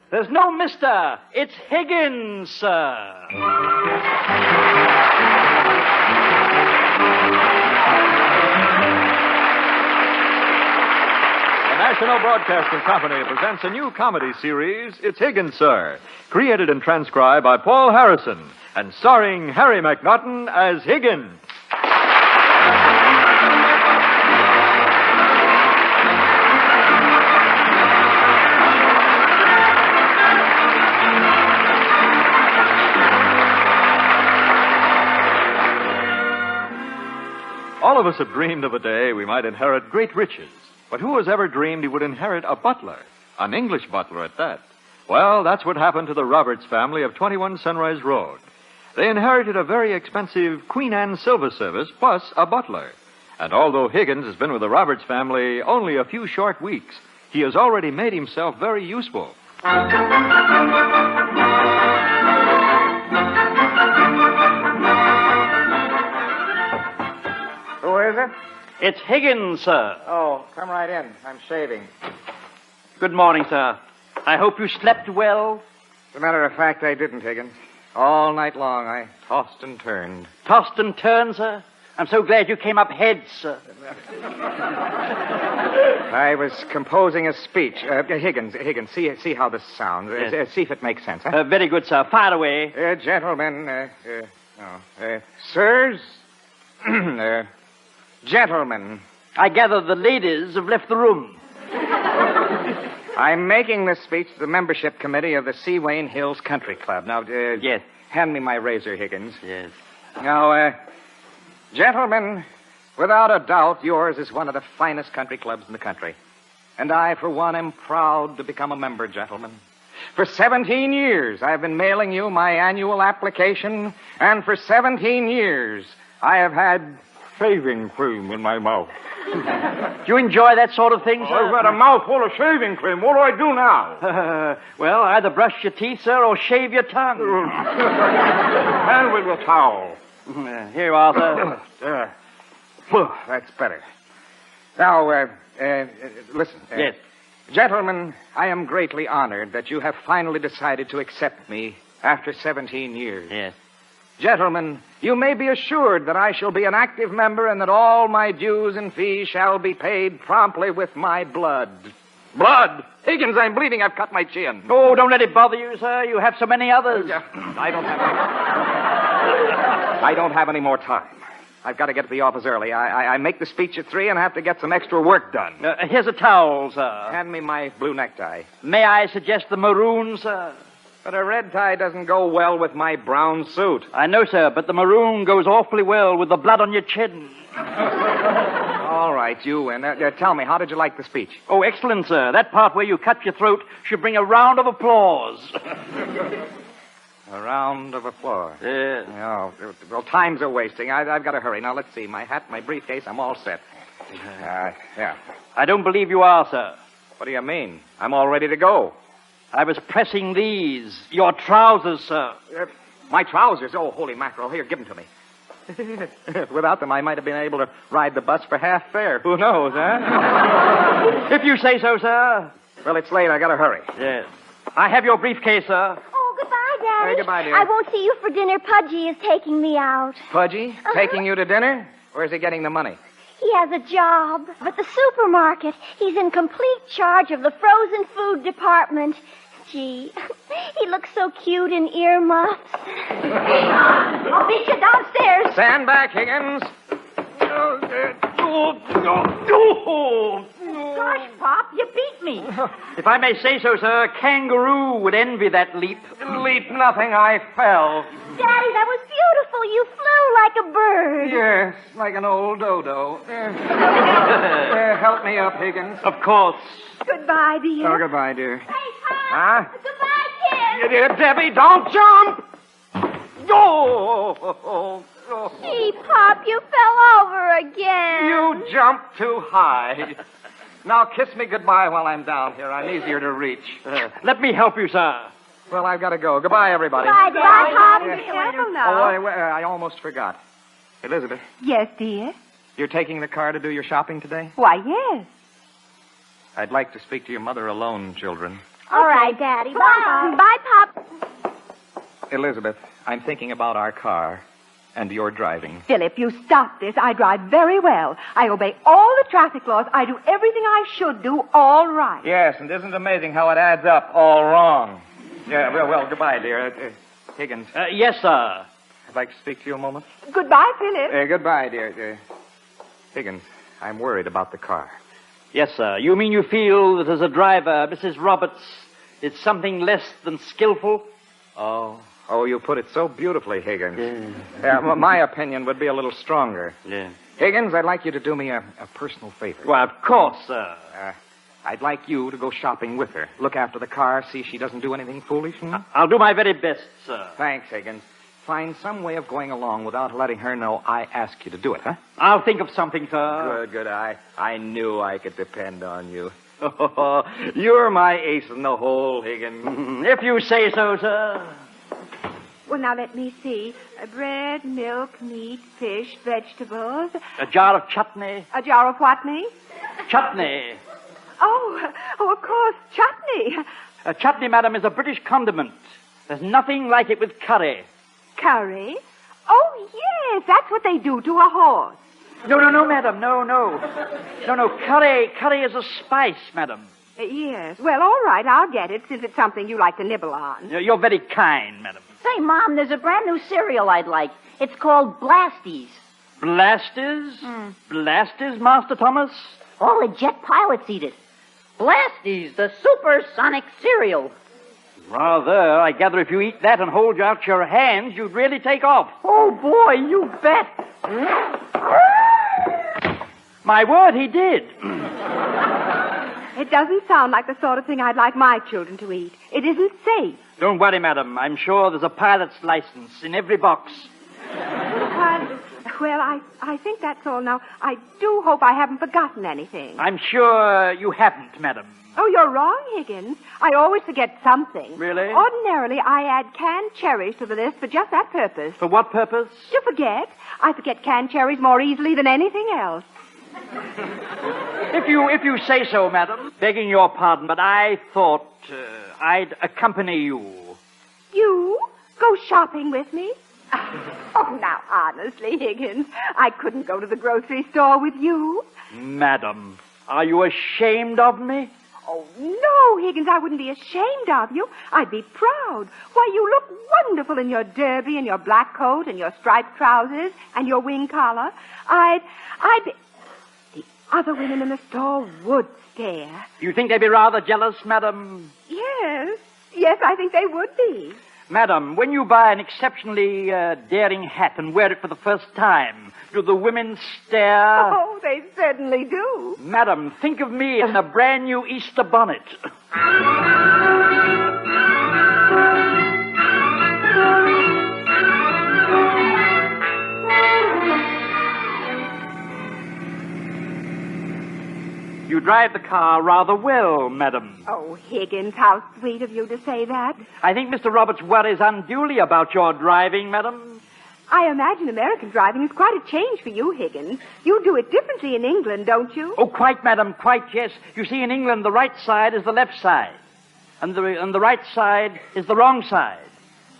There's no mister. It's Higgins, sir. The National Broadcasting Company presents a new comedy series, It's Higgins, Sir, created and transcribed by Paul Harrison, and starring Harry McNaughton as Higgins. All of us have dreamed of a day we might inherit great riches. But who has ever dreamed he would inherit a butler? An English butler at that. Well, that's what happened to the Roberts family of 21 Sunrise Road. They inherited a very expensive Queen Anne silver service plus a butler. And although Higgins has been with the Roberts family only a few short weeks, he has already made himself very useful. Who is it? It's Higgins, sir. Oh, come right in. I'm shaving. Good morning, sir. I hope you slept well. As a matter of fact, I didn't, Higgins. All night long, I tossed and turned. Tossed and turned, sir? I'm so glad you came up heads, sir. I was composing a speech. Higgins, see how this sounds. Yes. See if it makes sense, huh? Very good, sir. Fire away. Gentlemen, sirs, gentlemen. I gather the ladies have left the room. I'm making this speech to the membership committee of the Seawain Hills Country Club. Now, Yes. hand me my razor, Higgins. Yes. Now, gentlemen, without a doubt, yours is one of the finest country clubs in the country. And I, for one, am proud to become a member, gentlemen. For 17 years, I've been mailing you my annual application, and for 17 years, I have had shaving cream in my mouth. Do you enjoy that sort of thing, sir? I've got a mouthful of shaving cream. What do I do now? Well, either brush your teeth, sir, or shave your tongue. And with a towel. Here you are, sir. That's better. Now, listen. Yes. Gentlemen, I am greatly honored that you have finally decided to accept me after 17 years. Yes. Gentlemen, you may be assured that I shall be an active member and that all my dues and fees shall be paid promptly with my blood. Blood? Higgins, I'm bleeding. I've cut my chin. Oh, don't let it bother you, sir. You have so many others. I don't have any more time. I've got to get to the office early. I make the speech at 3 and have to get some extra work done. Here's a towel, sir. Hand me my blue necktie. May I suggest the maroon, sir? But a red tie doesn't go well with my brown suit. I know, sir, but the maroon goes awfully well with the blood on your chin. All right, you win. Tell me, how did you like the speech? Oh, excellent, sir. That part where you cut your throat should bring a round of applause. A round of applause. Yes. Oh, well, time's a wasting. I've got to hurry. Now, let's see. My hat, my briefcase, I'm all set. Yeah. I don't believe you are, sir. What do you mean? I'm all ready to go. I was pressing these. Your trousers, sir. My trousers? Oh, holy mackerel. Here, give them to me. Without them, I might have been able to ride the bus for half fare. Who knows, huh? If you say so, sir. Well, it's late. I got to hurry. Yes. I have your briefcase, sir. Oh, goodbye, Daddy. Goodbye, dear. I won't see you for dinner. Pudgy is taking me out. Pudgy? Taking you to dinner? Where's he getting the money? He has a job at the supermarket. He's in complete charge of the frozen food department. Gee, he looks so cute in earmuffs. I'll meet you downstairs. Stand back, Higgins. Gosh, Pop, you beat me. If I may say so, sir, a kangaroo would envy that leap. Leap nothing, I fell. Daddy, that was beautiful. You flew like a bird. Yes, like an old dodo. Help me up, Higgins. Of course. Goodbye, dear. Oh, goodbye, dear. Hey, Pop. Huh? Goodbye, kid. Debbie, don't jump! Oh! Gee, Pop, you fell over again. You jumped too high. Now kiss me goodbye while I'm down here. I'm easier to reach. Let me help you, sir. Well, I've got to go. Goodbye, everybody. Bye, Dad. Pop. Yeah. Be careful Oh, now. I almost forgot. Elizabeth, Yes, dear. you're taking the car to do your shopping today? Why, yes. I'd like to speak to your mother alone, children. All right, Daddy. Bye. Bye, Pop. Elizabeth, I'm thinking about our car and your driving. Philip, you stop this. I drive very well. I obey all the traffic laws. I do everything I should do all right. Yes, and isn't it amazing how it adds up all wrong? Yeah, well, goodbye, dear. Higgins, Yes, sir. I'd like to speak to you a moment. Goodbye, Philip. Goodbye, dear. Higgins, I'm worried about the car. Yes, sir. You mean you feel that as a driver, Mrs. Roberts is something less than skillful? Oh, you put it so beautifully, Higgins. Yeah, well, my opinion would be a little stronger. Yeah. Higgins, I'd like you to do me a personal favor. Well, of course, sir. I'd like you to go shopping with her. Look after the car, see she doesn't do anything foolish. I'll do my very best, sir. Thanks, Higgins. Find some way of going along without letting her know I asked you to do it, huh? I'll think of something, sir. Good. I knew I could depend on you. You're my ace in the hole, Higgins. If you say so, sir. Well, now let me see. Bread, milk, meat, fish, vegetables. A jar of chutney. A jar of what, me? Chutney. Oh, of course, chutney. Chutney, madam, is a British condiment. There's nothing like it with curry. Curry? Oh, yes, that's what they do to a horse. No, madam, no. Curry is a spice, madam. Yes. Well, all right, I'll get it, since it's something you like to nibble on. You're very kind, madam. Say, Mom, there's a brand new cereal I'd like. It's called Blasties. Blasters? Blasters, Master Thomas? All the jet pilots eat it. Blasties, the supersonic cereal. Rather. I gather if you eat that and hold out your hands, you'd really take off. Oh, boy, you bet. My word, he did. It doesn't sound like the sort of thing I'd like my children to eat. It isn't safe. Don't worry, madam. I'm sure there's a pilot's license in every box. Well, I think that's all now. I do hope I haven't forgotten anything. I'm sure you haven't, madam. Oh, you're wrong, Higgins. I always forget something. Really? Ordinarily, I add canned cherries to the list for just that purpose. For what purpose? To forget. I forget canned cherries more easily than anything else. If you say so, madam. Begging your pardon, but I thought I'd accompany you. You? Go shopping with me? Oh, now, honestly, Higgins, I couldn't go to the grocery store with you. Madam, are you ashamed of me? Oh, no, Higgins, I wouldn't be ashamed of you. I'd be proud. Why, you look wonderful in your derby and your black coat and your striped trousers and your wing collar. I'd be... The other women in the store would stare. You think they'd be rather jealous, madam? Yes, I think they would be. Madam, when you buy an exceptionally daring hat and wear it for the first time, do the women stare? Oh, they certainly do. Madam, think of me in a brand new Easter bonnet. You drive the car rather well, madam. Oh, Higgins, how sweet of you to say that. I think Mr. Roberts worries unduly about your driving, madam. I imagine American driving is quite a change for you, Higgins. You do it differently in England, don't you? Oh, quite, madam, quite, yes. You see, in England, the right side is the left side, and the right side is the wrong side.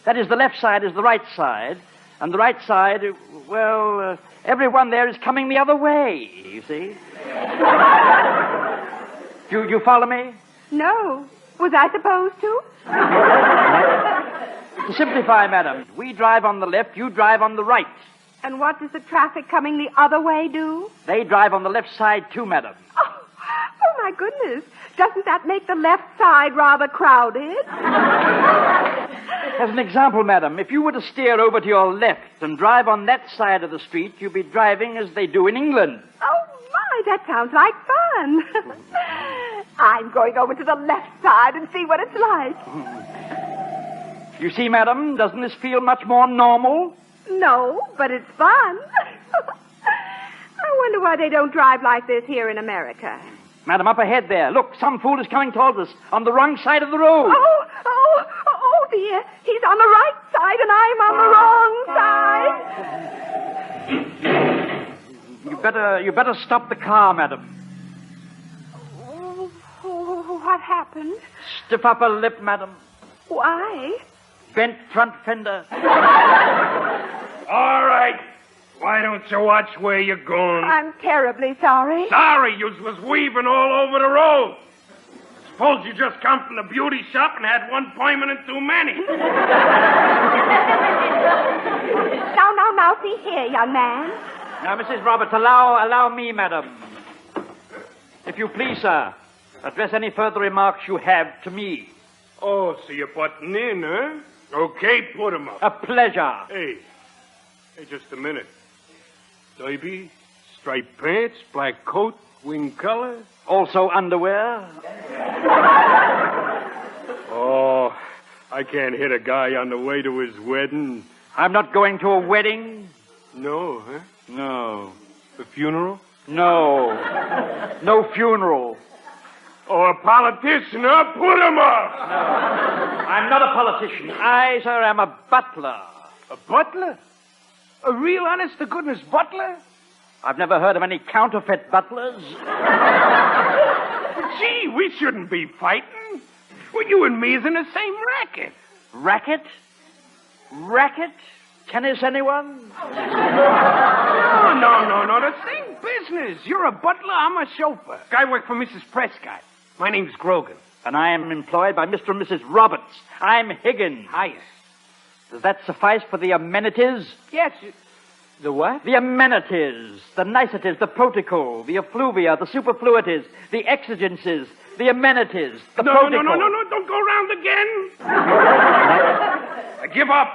That is, the left side is the right side, and the right side, well, everyone there is coming the other way, you see. You follow me? No. Was I supposed to? To simplify, madam, we drive on the left, you drive on the right. And what does the traffic coming the other way do? They drive on the left side, too, madam. Oh, my goodness. Doesn't that make the left side rather crowded? As an example, madam, if you were to steer over to your left and drive on that side of the street, you'd be driving as they do in England. Oh, my, that sounds like fun. I'm going over to the left side and see what it's like. You see, madam, doesn't this feel much more normal? No, but it's fun. I wonder why they don't drive like this here in America. Madam, up ahead there. Look, some fool is coming towards us on the wrong side of the road. Oh, dear. He's on the right side and I'm on the wrong side. You better stop the car, madam. What happened? happened? Stiff upper lip, madam. Why? Bent front fender. All right. Why don't you watch where you're going? I'm terribly sorry. Sorry, you was weaving all over the road. Suppose you just come from the beauty shop and had one permanent too many. Now, see here, young man. Now, Mrs. Roberts, allow me, madam. If you please, sir, address any further remarks you have to me. Oh, so you're butting in, huh? Okay, put 'em up. A pleasure. Hey, just a minute. Derby, striped pants, black coat, wing color. Also underwear? Oh, I can't hit a guy on the way to his wedding. I'm not going to a wedding. No, huh? No. A funeral? No. No funeral. Oh, a politician, huh? Put 'em up! I'm not a politician. I, sir, am a butler. A butler? A real honest-to-goodness butler? I've never heard of any counterfeit butlers. Gee, we shouldn't be fighting. Well, you and me is in the same racket. Racket? Racket? Tennis, anyone? No. The same business. You're a butler, I'm a chauffeur. I work for Mrs. Prescott. My name's Grogan. And I am employed by Mr. and Mrs. Roberts. I'm Higgins. Hiya. Does that suffice for the amenities? Yes. The what? The amenities, the niceties, the protocol, the effluvia, the superfluities, the exigencies, the amenities, the protocol. No. Don't go round again. I give up.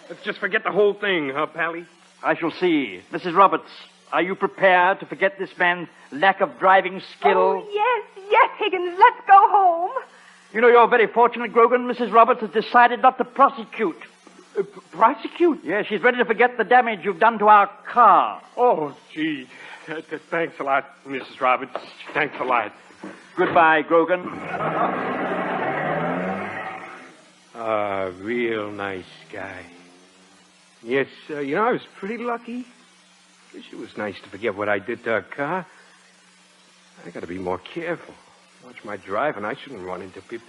Let's just forget the whole thing, huh, Pally? I shall see. Mrs. Roberts, are you prepared to forget this man's lack of driving skill? Oh, yes, Higgins, let's go home. You know, you're very fortunate, Grogan. Mrs. Roberts has decided not to prosecute. Prosecute? Yes, she's ready to forget the damage you've done to our car. Oh, gee. Thanks a lot, Mrs. Roberts. Thanks a lot. Goodbye, Grogan. Real nice guy. Yes, I was pretty lucky. Guess it was nice to forget what I did to her car. I gotta be more careful. Watch my driving. I shouldn't run into people.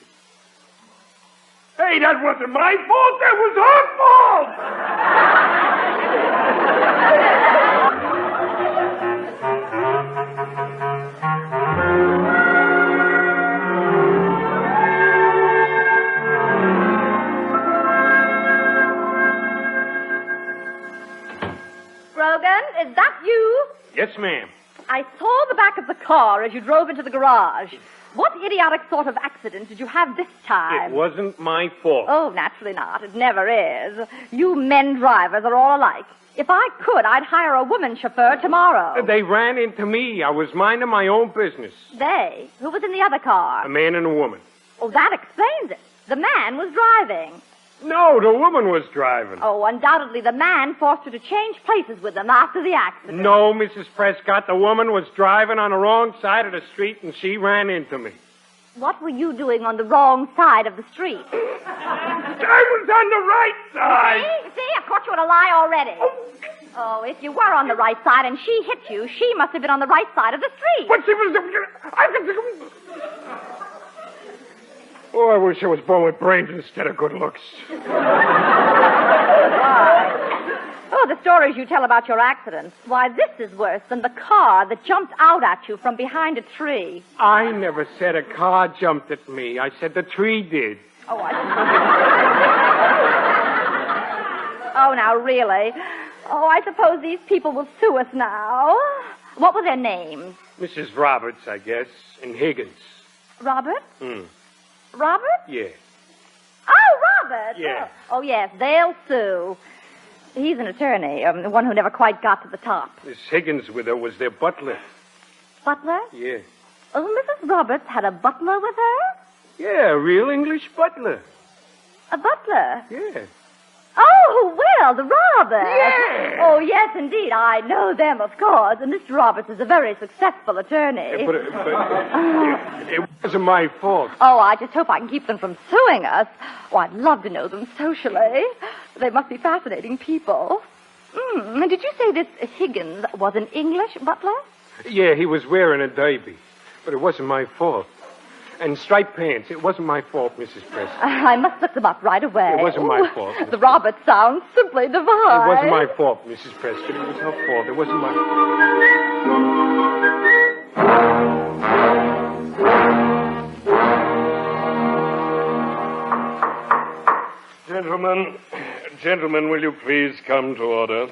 Hey, that wasn't my fault. That was her Grogan, is that you? Yes, ma'am. I saw the back of the car as you drove into the garage. What idiotic sort of accident did you have this time? It wasn't my fault. Oh, naturally not. It never is. You men drivers are all alike. If I could, I'd hire a woman chauffeur tomorrow. They ran into me. I was minding my own business. They? Who was in the other car? A man and a woman. Oh, that explains it. The man was driving. No, the woman was driving. Oh, undoubtedly the man forced her to change places with him after the accident. No, Mrs. Prescott, the woman was driving on the wrong side of the street and she ran into me. What were you doing on the wrong side of the street? I was on the right side. See, I caught you in a lie already. Oh, if you were on the right side and she hit you, she must have been on the right side of the street. But she was... Oh, I wish I was born with brains instead of good looks. Oh, the stories you tell about your accidents. Why, this is worse than the car that jumped out at you from behind a tree. I never said a car jumped at me. I said the tree did. Oh, Oh, now, really? Oh, I suppose these people will sue us now. What were their names? Mrs. Roberts, I guess, and Higgins. Robert? Robert? Yeah. Oh, Robert! Yeah. Oh, yes, they'll sue. He's an attorney, the one who never quite got to the top. Miss Higgins with her was their butler. Butler? Yeah. Oh, Mrs. Roberts had a butler with her? Yeah, a real English butler. A butler? Yeah. Oh, well, the Roberts. Yeah. Oh, yes, indeed. I know them, of course. And Mr. Roberts is a very successful attorney. But it wasn't my fault. Oh, I just hope I can keep them from suing us. Oh, I'd love to know them socially. They must be fascinating people. And did you say this Higgins was an English butler? Yeah, he was wearing a derby. But it wasn't my fault. And striped pants. It wasn't my fault, Mrs. Prescott. I must look them up right away. It wasn't my fault. The Roberts sound simply divine. It wasn't my fault, Mrs. Prescott. It was her fault. It wasn't my... Gentlemen, will you please come to order?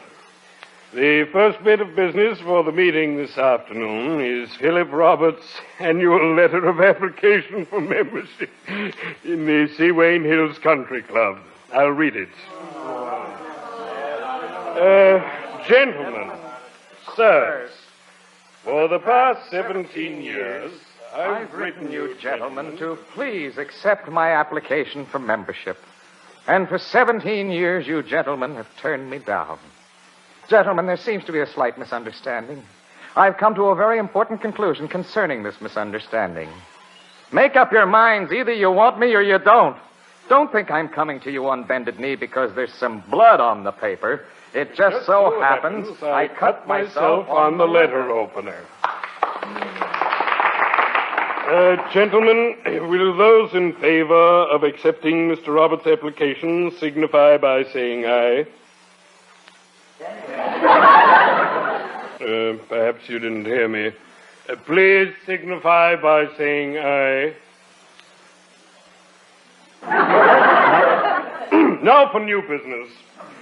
The first bit of business for the meeting this afternoon is Philip Roberts' annual letter of application for membership in the Seawain Hills Country Club. I'll read it. Gentlemen, sirs, for the past 17 years, I've written you, gentlemen, to please accept my application for membership. And for 17 years, you gentlemen have turned me down. Gentlemen, there seems to be a slight misunderstanding. I've come to a very important conclusion concerning this misunderstanding. Make up your minds. Either you want me or you don't. Don't think I'm coming to you on bended knee because there's some blood on the paper. It just so happens I cut myself on the letter opener. Gentlemen, will those in favor of accepting Mr. Roberts' application signify by saying aye? Perhaps you didn't hear me. Please signify by saying aye. Now for new business.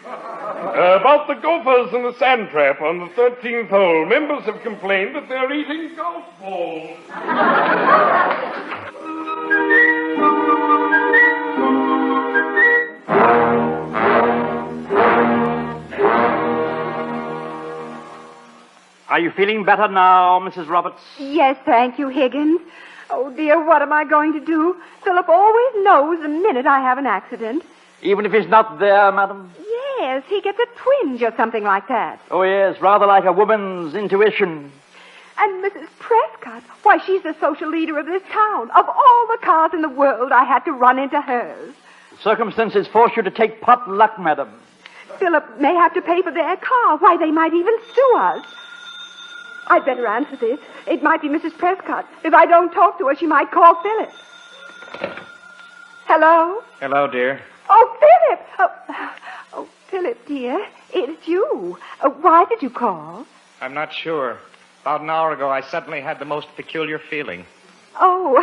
About the gophers and the sand trap on the 13th hole. Members have complained that they're eating golf balls. Are you feeling better now, Mrs. Roberts? Yes, thank you, Higgins. Oh, dear, what am I going to do? Philip always knows the minute I have an accident. Even if he's not there, madam? Yes, he gets a twinge or something like that. Oh, yes, rather like a woman's intuition. And Mrs. Prescott, why, she's the social leader of this town. Of all the cars in the world, I had to run into hers. Circumstances force you to take pot luck, madam. Philip may have to pay for their car. Why, they might even sue us. I'd better answer this. It might be Mrs. Prescott. If I don't talk to her, she might call Philip. Hello? Hello, dear. Oh, Philip! Oh, Philip, dear, it's you. Why did you call? I'm not sure. About an hour ago, I suddenly had the most peculiar feeling. Oh,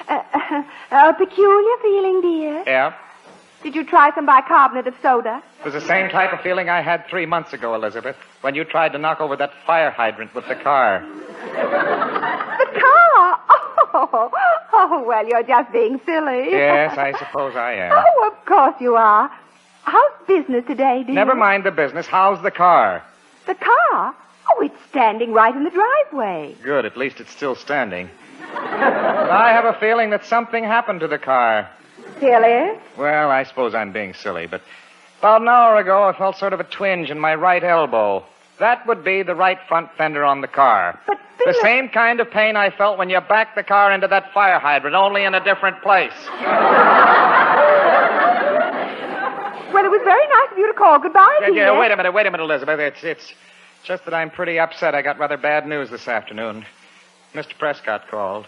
a peculiar feeling, dear. Yeah? Did you try some bicarbonate of soda? It was the same type of feeling I had 3 months ago, Elizabeth, when you tried to knock over that fire hydrant with the car. The car? Oh, well, you're just being silly. Yes, I suppose I am. Oh, of course you are. How's business today, dear? Never mind the business. How's the car? The car? Oh, it's standing right in the driveway. Good. At least it's still standing. But I have a feeling that something happened to the car. Silly? Well, I suppose I'm being silly, but about an hour ago, I felt sort of a twinge in my right elbow. That would be the right front fender on the car. But the same kind of pain I felt when you backed the car into that fire hydrant, only in a different place. Well, it was very nice of you to call. Goodbye, dear. Yeah, wait a minute, Elizabeth. It's just that I'm pretty upset. I got rather bad news this afternoon. Mr. Prescott called.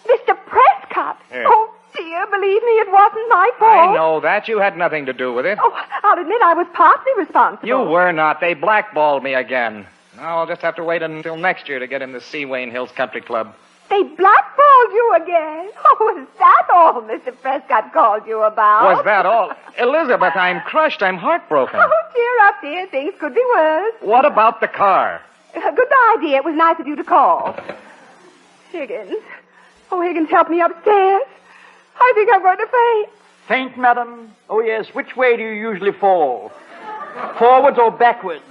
Mr. Prescott? Yes. Oh, dear, believe me, it wasn't my fault. I know that. You had nothing to do with it. Oh, I'll admit I was partly responsible. You were not. They blackballed me again. Now I'll just have to wait until next year to get in the Seawain Hills Country Club. They blackballed you again? Oh, was that all Mr. Prescott called you about? Was that all? Elizabeth, I'm crushed. I'm heartbroken. Oh, cheer up, dear. Things could be worse. What about the car? Goodbye, dear. It was nice of you to call. Higgins. Oh, Higgins, help me upstairs. I think I'm going to faint. Faint, madam? Oh, yes. Which way do you usually fall? Forwards or backwards?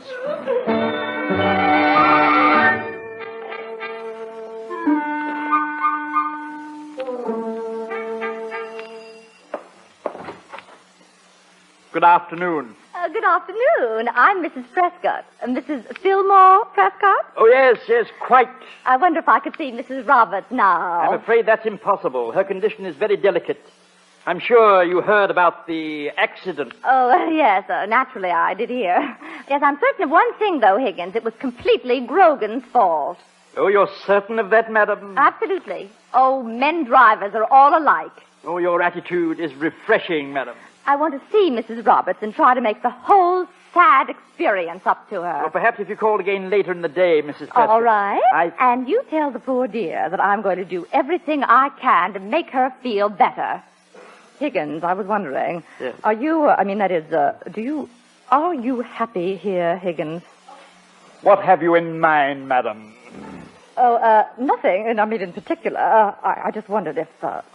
Good afternoon. Good afternoon. I'm Mrs. Prescott. Mrs. Fillmore Prescott? Oh, yes, quite. I wonder if I could see Mrs. Roberts now. I'm afraid that's impossible. Her condition is very delicate. I'm sure you heard about the accident. Oh, yes, naturally I did hear. Yes, I'm certain of one thing, though, Higgins. It was completely Grogan's fault. Oh, you're certain of that, madam? Absolutely. Oh, men drivers are all alike. Oh, your attitude is refreshing, madam. I want to see Mrs. Roberts and try to make the whole sad experience up to her. Well, perhaps if you called again later in the day, Mrs. Prescott. All right. And you tell the poor dear that I'm going to do everything I can to make her feel better. Higgins, I was wondering. Yes. Are you happy here, Higgins? What have you in mind, madam? Oh, nothing. And I mean, in particular, I just wondered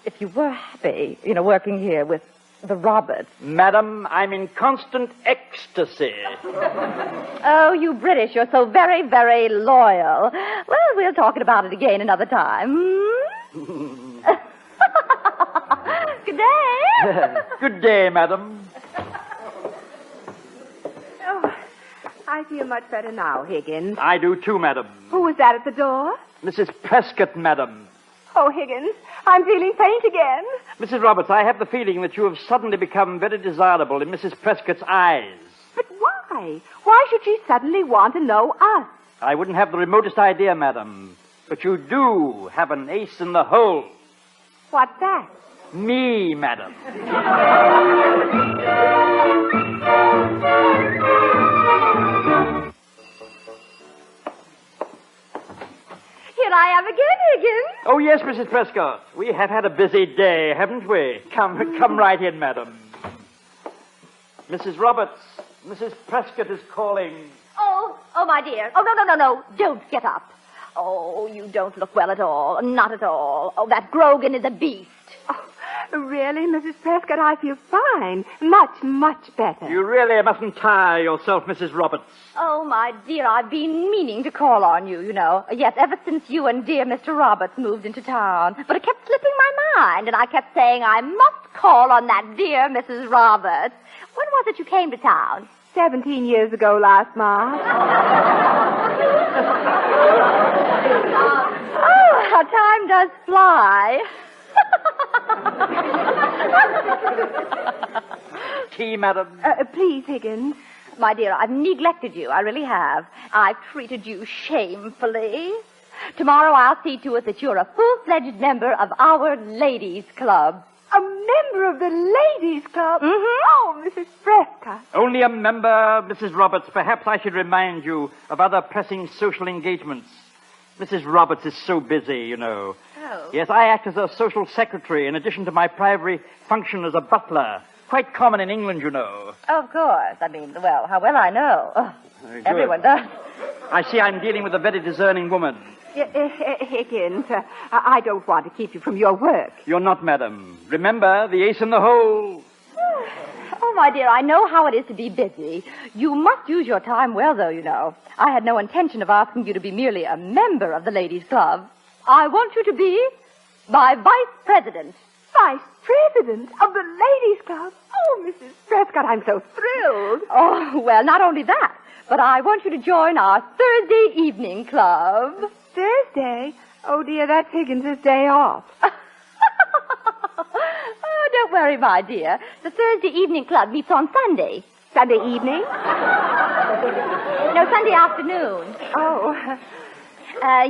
if you were happy, working here with the Roberts. Madam, I'm in constant ecstasy. Oh, you British, you're so very, very loyal. Well, we'll talk about it again another time. Good day. Good day, madam. Oh, I feel much better now, Higgins. I do too, madam. Who was that at the door? Mrs. Prescott, madam. Oh, Higgins, I'm feeling faint again. Mrs. Roberts, I have the feeling that you have suddenly become very desirable in Mrs. Prescott's eyes. But why? Why should she suddenly want to know us? I wouldn't have the remotest idea, madam. But you do have an ace in the hole. What's that? Me, madam. Here I am again, Higgins. Oh, yes, Mrs. Prescott. We have had a busy day, haven't we? Come right in, madam. Mrs. Roberts, Mrs. Prescott is calling. Oh, my dear. Oh, no. Don't get up. Oh, you don't look well at all. Not at all. Oh, that Grogan is a beast. Oh, really, Mrs. Prescott, I feel fine. Much, much better. You really mustn't tire yourself, Mrs. Roberts. Oh, my dear, I've been meaning to call on you, Yes, ever since you and dear Mr. Roberts moved into town. But it kept slipping my mind, and I kept saying I must call on that dear Mrs. Roberts. When was it you came to town? 17 years ago last March. Oh, how time does fly. Tea, madam? Please, Higgins. My dear, I've neglected you. I really have. I've treated you shamefully. Tomorrow I'll see to it that you're a full-fledged member of our ladies' club. A member of the ladies' club? Mm-hmm. Oh, Mrs. Prescott. Only a member, Mrs. Roberts. Perhaps I should remind you of other pressing social engagements. Mrs. Roberts is so busy, Oh. Yes, I act as a social secretary in addition to my primary function as a butler. Quite common in England, Of course. I mean, well, how well I know. Oh, Very good. everyone does. I see I'm dealing with a very discerning woman. Higgins, I don't want to keep you from your work. You're not, madam. Remember, the ace in the hole. Oh, my dear, I know how it is to be busy. You must use your time well, though, I had no intention of asking you to be merely a member of the ladies' club. I want you to be my vice president. Vice president of the ladies' club? Oh, Mrs. Prescott, I'm so thrilled. Oh, well, not only that, but I want you to join our Thursday evening club. Thursday? Oh, dear, that's Higgins' day off. Oh, don't worry, my dear. The Thursday evening club meets on Sunday. Sunday evening? No, Sunday afternoon. Oh.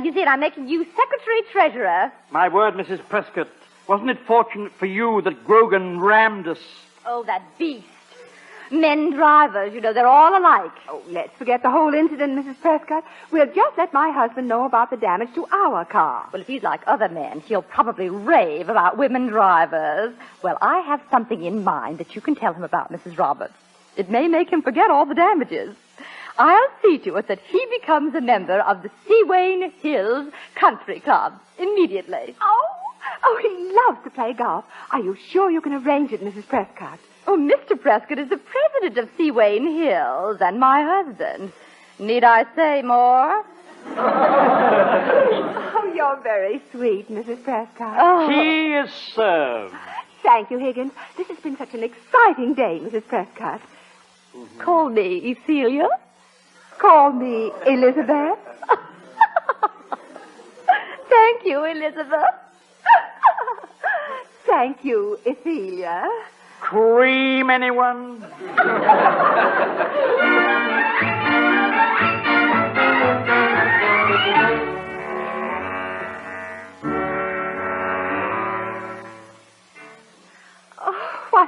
You see, I'm making you secretary-treasurer. My word, Mrs. Prescott. Wasn't it fortunate for you that Grogan rammed us? Oh, that beast. Men drivers, they're all alike. Oh, let's forget the whole incident, Mrs. Prescott. We'll just let my husband know about the damage to our car. Well, if he's like other men, he'll probably rave about women drivers. Well, I have something in mind that you can tell him about, Mrs. Roberts. It may make him forget all the damages. I'll see to it that he becomes a member of the Seawain Hills Country Club immediately. Oh, he loves to play golf. Are you sure you can arrange it, Mrs. Prescott? Oh, Mr. Prescott is the president of Seawain Hills and my husband. Need I say more? Oh, you're very sweet, Mrs. Prescott. Oh. Tea is served. Thank you, Higgins. This has been such an exciting day, Mrs. Prescott. Call me Celia. Call me Elizabeth. Thank you, Elizabeth. Thank you, Ophelia. Cream, anyone?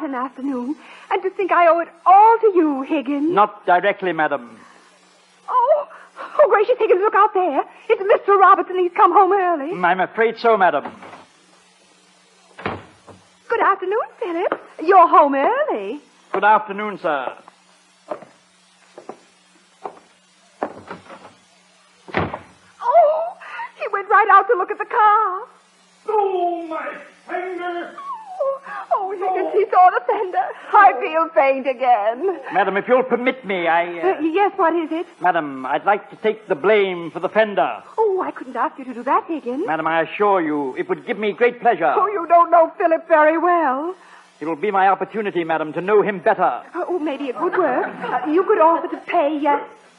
an afternoon. And to think I owe it all to you, Higgins. Not directly, madam. Oh, gracious, Higgins, look out there. It's Mr. Robertson. He's come home early. I'm afraid so, madam. Good afternoon, Philip. You're home early. Good afternoon, sir. Oh, he went right out to look at the car. Oh, my finger! Oh, Higgins, he saw the fender. I feel faint again. Madam, if you'll permit me, Yes, what is it? Madam, I'd like to take the blame for the fender. Oh, I couldn't ask you to do that, Higgins. Madam, I assure you, it would give me great pleasure. Oh, you don't know Philip very well. It will be my opportunity, madam, to know him better. Oh, maybe it would work. You could offer to pay,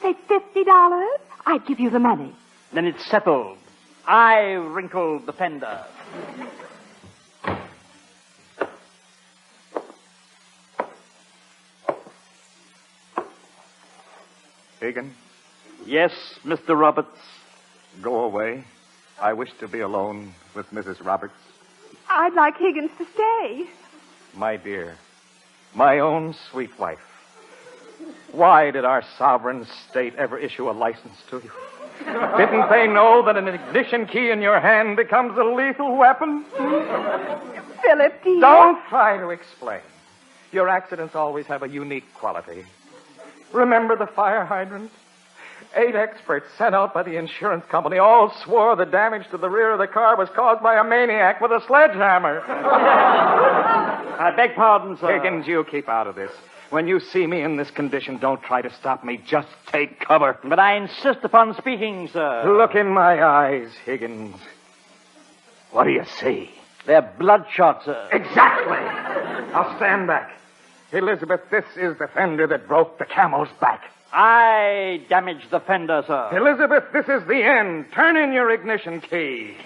say, $50. I'd give you the money. Then it's settled. I wrinkled the fender. Higgins, Yes, Mr. Roberts. go away. I wish to be alone with Mrs. Roberts. I'd like Higgins to stay. My dear, my own sweet wife. Why did our sovereign state ever issue a license to you? Didn't they know that an ignition key in your hand becomes a lethal weapon? Philip, dear. Don't try to explain. Your accidents always have a unique quality. Remember the fire hydrant? 8 experts sent out by the insurance company all swore the damage to the rear of the car was caused by a maniac with a sledgehammer. I beg pardon, sir. Higgins, you keep out of this. When you see me in this condition, don't try to stop me. Just take cover. But I insist upon speaking, sir. Look in my eyes, Higgins. What do you see? They're bloodshot, sir. Exactly. Now stand back. Elizabeth, this is the fender that broke the camel's back. I damaged the fender, sir. Elizabeth, this is the end. Turn in your ignition key.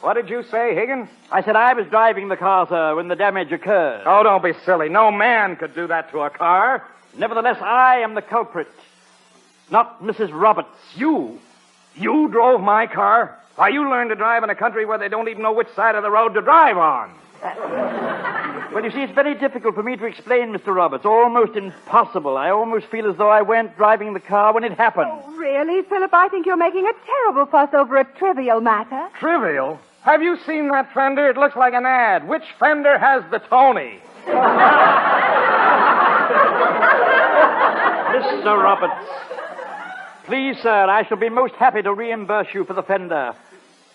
What did you say, Higgins? I said I was driving the car, sir, when the damage occurred. Oh, don't be silly. No man could do that to a car. Nevertheless, I am the culprit, not Mrs. Roberts. You drove my car? Why, you learned to drive in a country where they don't even know which side of the road to drive on. Well, you see, it's very difficult for me to explain, Mr. Roberts. Almost impossible. I almost feel as though I weren't driving the car when it happened. Oh, really, Philip? I think you're making a terrible fuss over a trivial matter. Trivial? Have you seen that fender? It looks like an ad. Which fender has the Tony? Mr. Roberts, please, sir, I shall be most happy to reimburse you for the fender.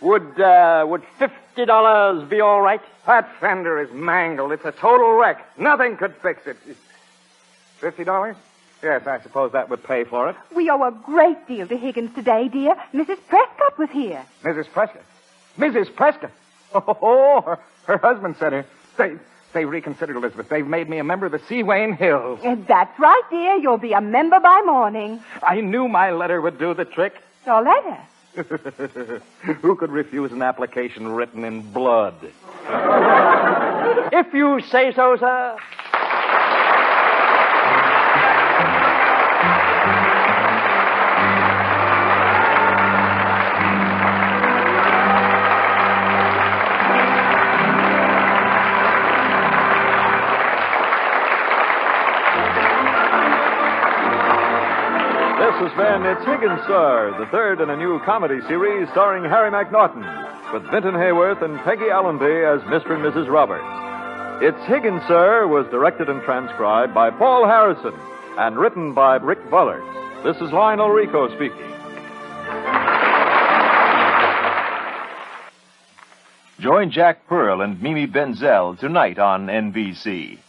Would $50 be all right? That fender is mangled. It's a total wreck. Nothing could fix it. $50? Yes, I suppose that would pay for it. We owe a great deal to Higgins today, dear. Mrs. Prescott was here. Mrs. Prescott? Mrs. Prescott? Oh, her husband said her. They reconsidered, Elizabeth. They've made me a member of the Seawain Hills. That's right, dear. You'll be a member by morning. I knew my letter would do the trick. Your letter? Who could refuse an application written in blood? If you say so, sir. This has been It's Higgins, Sir, the third in a new comedy series starring Harry McNaughton, with Vinton Hayworth and Peggy Allenby as Mr. and Mrs. Roberts. It's Higgins, Sir was directed and transcribed by Paul Harrison and written by Rick Bullard. This is Lionel Rico speaking. Join Jack Pearl and Mimi Benzel tonight on NBC.